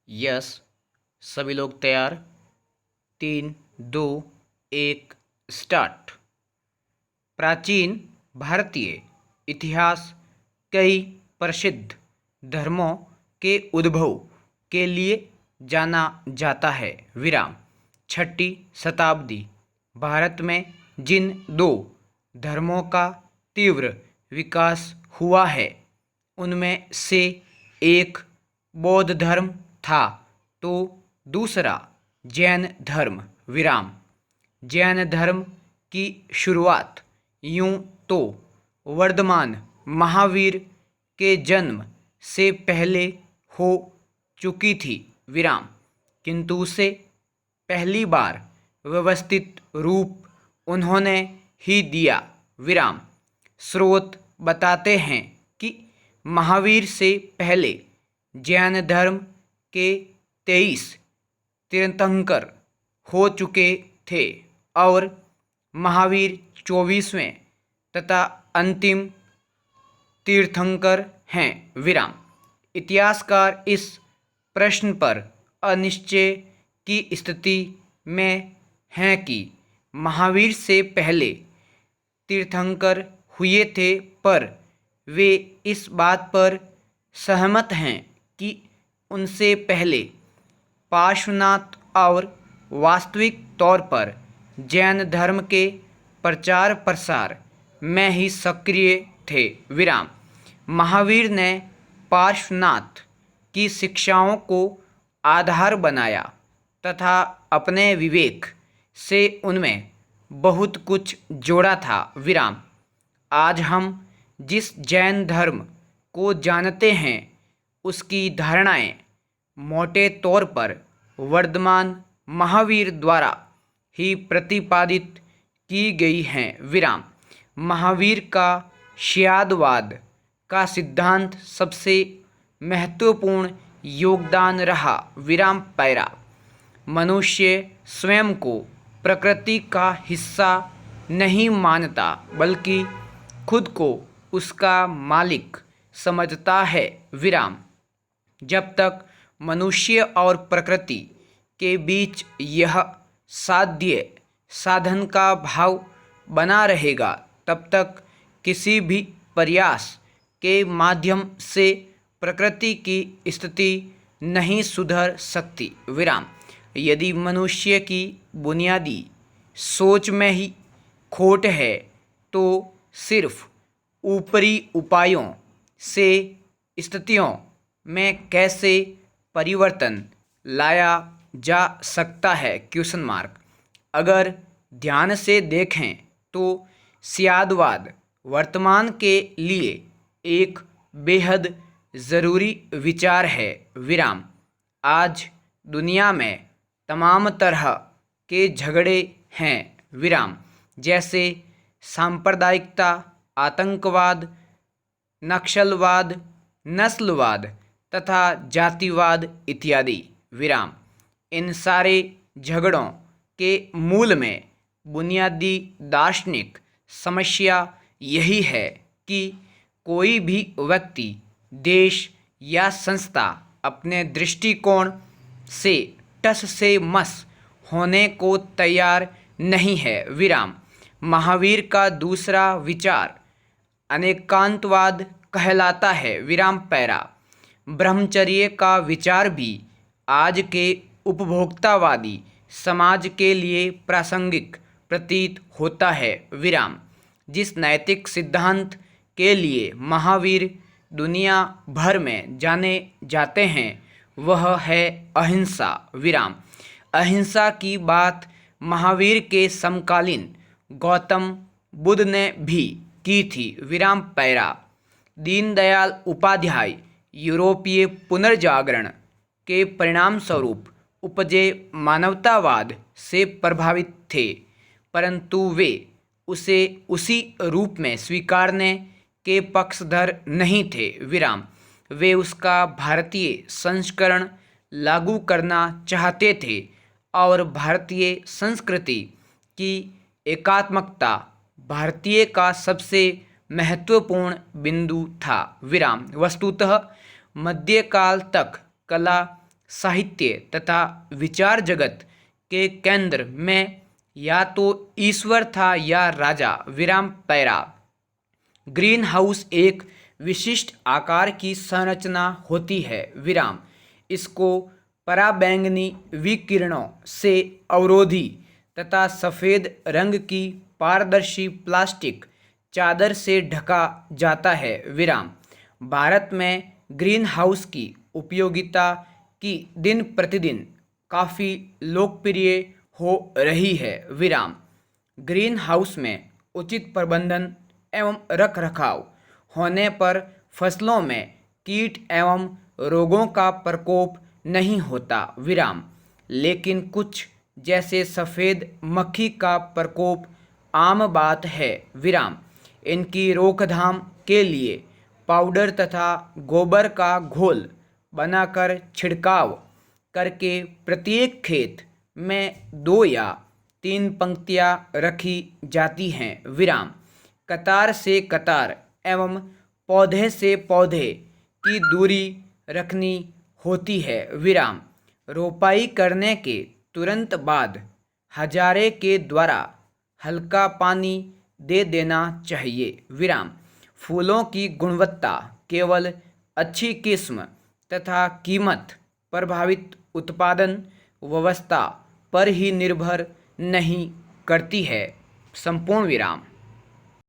Yes, सभी लोग तैयार। 3, 2, 1 स्टार्ट। प्राचीन भारतीय इतिहास कई प्रसिद्ध धर्मों के उद्भव के लिए जाना जाता है। विराम। 6ठी शताब्दी भारत में जिन दो धर्मों का तीव्र विकास हुआ है उनमें से एक बौद्ध धर्म था तो दूसरा जैन धर्म। विराम। जैन धर्म की शुरुआत यूं तो वर्धमान महावीर के जन्म से पहले हो चुकी थी। विराम। किंतु उसे पहली बार व्यवस्थित रूप उन्होंने ही दिया। विराम। स्रोत बताते हैं कि महावीर से पहले जैन धर्म के 23 तीर्थंकर हो चुके थे और महावीर 24वें तथा अंतिम तीर्थंकर हैं। विराम। इतिहासकार इस प्रश्न पर अनिश्चय की स्थिति में हैं कि महावीर से पहले तीर्थंकर हुए थे, पर वे इस बात पर सहमत हैं कि उनसे पहले पार्श्वनाथ और वास्तविक तौर पर जैन धर्म के प्रचार प्रसार में ही सक्रिय थे। विराम। महावीर ने पार्श्वनाथ की शिक्षाओं को आधार बनाया तथा अपने विवेक से उनमें बहुत कुछ जोड़ा था। विराम। आज हम जिस जैन धर्म को जानते हैं उसकी धारणाएं मोटे तौर पर वर्धमान महावीर द्वारा ही प्रतिपादित की गई हैं। विराम। महावीर का श्यादवाद का सिद्धांत सबसे महत्वपूर्ण योगदान रहा। विराम पैरा। मनुष्य स्वयं को प्रकृति का हिस्सा नहीं मानता बल्कि खुद को उसका मालिक समझता है। विराम। जब तक मनुष्य और प्रकृति के बीच यह साध्य साधन का भाव बना रहेगा तब तक किसी भी प्रयास के माध्यम से प्रकृति की स्थिति नहीं सुधर सकती। विराम। यदि मनुष्य की बुनियादी सोच में ही खोट है तो सिर्फ ऊपरी उपायों से स्थितियों में कैसे परिवर्तन लाया जा सकता है? Question mark. अगर ध्यान से देखें तो श्यादवाद वर्तमान के लिए एक बेहद ज़रूरी विचार है। विराम। आज दुनिया में तमाम तरह के झगड़े हैं। विराम। जैसे सांप्रदायिकता, आतंकवाद, नक्सलवाद, नस्लवाद तथा जातिवाद इत्यादि। विराम। इन सारे झगड़ों के मूल में बुनियादी दार्शनिक समस्या यही है कि कोई भी व्यक्ति, देश या संस्था अपने दृष्टिकोण से टस से मस होने को तैयार नहीं है। विराम। महावीर का दूसरा विचार अनेकांतवाद कहलाता है। विराम पैरा। ब्रह्मचर्य का विचार भी आज के उपभोक्तावादी समाज के लिए प्रासंगिक प्रतीत होता है। विराम। जिस नैतिक सिद्धांत के लिए महावीर दुनिया भर में जाने जाते हैं वह है अहिंसा। विराम। अहिंसा की बात महावीर के समकालीन गौतम बुद्ध ने भी की थी। विराम पैरा। दीनदयाल उपाध्याय यूरोपीय पुनर्जागरण के परिणाम स्वरूप उपजे मानवतावाद से प्रभावित थे, परंतु वे उसे उसी रूप में स्वीकारने के पक्षधर नहीं थे। विराम। वे उसका भारतीय संस्करण लागू करना चाहते थे और भारतीय संस्कृति की एकात्मकता भारतीय का सबसे महत्वपूर्ण बिंदु था। विराम। वस्तुतः मध्यकाल तक कला साहित्य तथा विचार जगत के केंद्र में या तो ईश्वर था या राजा। विराम पैरा। ग्रीन हाउस एक विशिष्ट आकार की संरचना होती है। विराम। इसको पराबैंगनी विकिरणों से अवरोधी तथा सफ़ेद रंग की पारदर्शी प्लास्टिक चादर से ढका जाता है। विराम। भारत में ग्रीन हाउस की उपयोगिता की दिन प्रतिदिन काफ़ी लोकप्रिय हो रही है। विराम। ग्रीन हाउस में उचित प्रबंधन एवं रख रखाव होने पर फसलों में कीट एवं रोगों का प्रकोप नहीं होता। विराम। लेकिन कुछ जैसे सफ़ेद मक्खी का प्रकोप आम बात है। विराम। इनकी रोकथाम के लिए पाउडर तथा गोबर का घोल बनाकर छिड़काव करके प्रत्येक खेत में 2 या 3 पंक्तियाँ रखी जाती हैं। विराम। कतार से कतार एवं पौधे से पौधे की दूरी रखनी होती है। विराम। रोपाई करने के तुरंत बाद हजारे के द्वारा हल्का पानी दे देना चाहिए। विराम। फूलों की गुणवत्ता केवल अच्छी किस्म तथा कीमत प्रभावित उत्पादन व्यवस्था पर ही निर्भर नहीं करती है। संपूर्ण विराम।